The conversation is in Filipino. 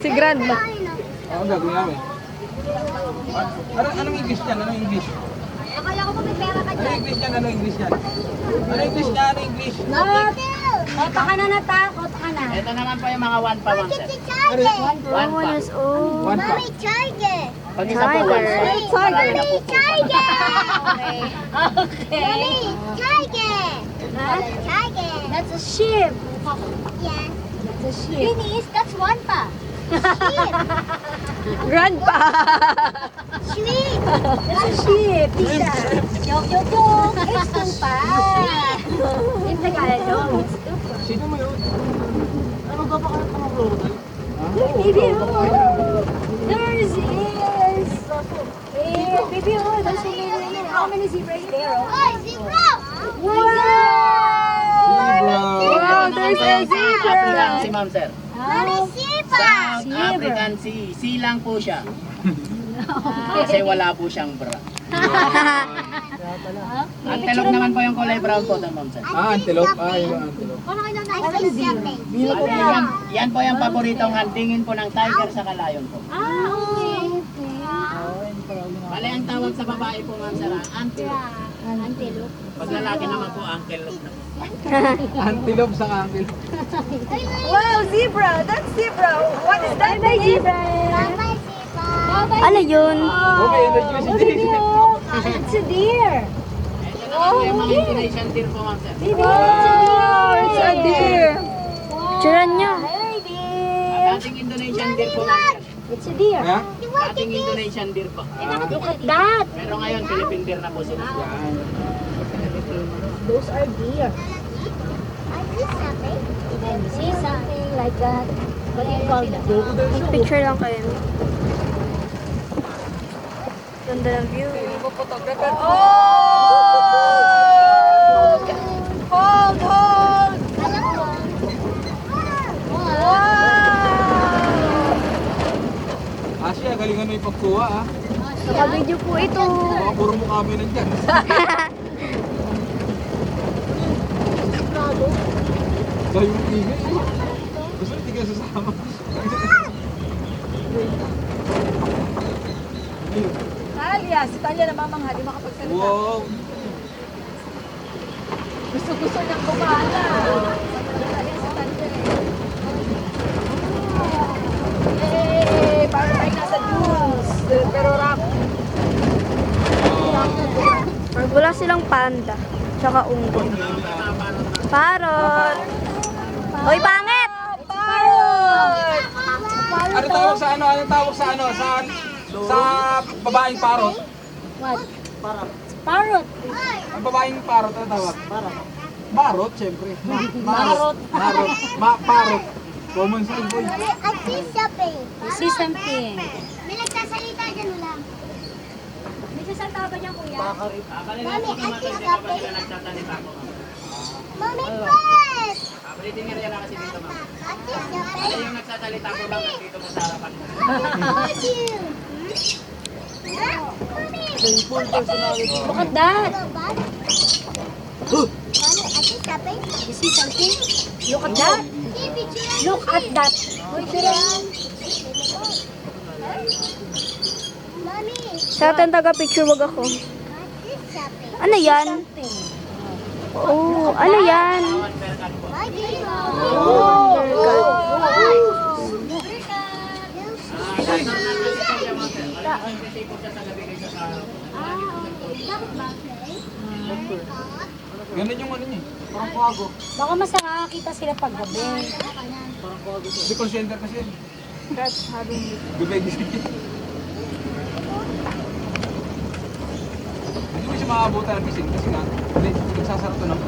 Si Grandma. Oo, gagawin namin. Anong English yan? Anong English? Akala ko may pera ka Anong dyan. English yan? Anong English yan? Anong English niya? Anong English? Kota ka na natakot ka na. Ito naman po yung mga 1 pa, ma'am, sir. Charger. 1 pa. Years old. One pa. Mommy, charger. Pag isa po, 1 pa. Marami na po po. Charger. Mommy, charger. Charger. That's a sheep. Yes. That's a sheep. Finish, that's one pa. Sheep. Grandpa. Sheep. That's a sheep. Tita. Joke, joke, joke. It's two pa. In Tagalog, it's two. Sino mo yun? Ano ba pa kayo pang-upload? Baby, oh. There's is. Hey, baby, oh. There's so many. How many zebras there? Oh? Oh, zebra. Wow! Wow, there's a zebra. African si ma'am, sir. Mommy, zebra. South African Sea. Sea lang po siya. Kasi wala po siyang bra. Antelope naman po yung kulay brown po doon, ma'am, sir. Antelope. Yung antelope. Ano kayo na Yan po yung paboritong huntingin po ng tiger sa kalayon po. Ah, okay. Bale, ang tawag sa babae po, ma'am, sir, antelope. Antelope. Pag lalaki naman po, antelope na. Antelope sa angel. Wow, zebra. That's zebra. What is that, baby? Bye-bye, zebra. Ano yun? Okay, introduce si Jason. It's a deer. Ito naman po yung mga Indonesian deer po, ma'am, sir. Wow, it's a deer. Tsuran niya. Ang ating Indonesian deer po, ma'am, sir. It's a deer. Ha? Ating Indonesian deer po. Look at that. Pero ngayon, Philippine deer na po sila. Those are deer. I see something. And see something like that. What do you call that? Picture lang kayo. Ganda ng view. Oh! Hold, hold! Wow! Asya, galingan mo yung pagkuha, ha? Naka-video po ito. Baka puro mukha mo yun nandyan. Dahil yung tigay, eh. Gusto na tigay sasama. Talia, si Talia namamangha, di makapagsalita. Wow! Gusto niyang kumala. Talia si Talia eh. Parang tayo nasa dunes. Pero rock. Wala silang panda. Tsaka unggoy. Parot! Hoy, pangit! Parot! Ano tawag sa ano? Ano tawag sa ano? Sa babaeng parot? What? Parot. Ang babaeng parot, ano tawag? Barot, syempre. Marot. Parot. Common sense, boy. I see something. See something. May nagsasalita dyan wala. May sasalta ba niyan, kuya? Mommy, I see something. Nagtatanita po, ma'am. Mommy, first. Pwede nga rin kasi dito, ma'am. I see Ano something. yung nagsasalita po lang dito mo sa harapan mo? Thank you. Huh? Mommy. Look at that. Mommy, I see something. You see something? Look at that. See, picture. Look at that. Mommy, Sa atin taga-picture, wag ako. I see something. Ano yan? Oh, ano yan? Kasi po siya sa gabi kayo sa Ganun yung ano niya. Parang kwago. Baka mas nakakakita sila pag gabi. Hindi call center kasi. That's having Bibig siya. Hindi mo siya makakabutan ng pising kasi nga, hindi, nagsasarap to ng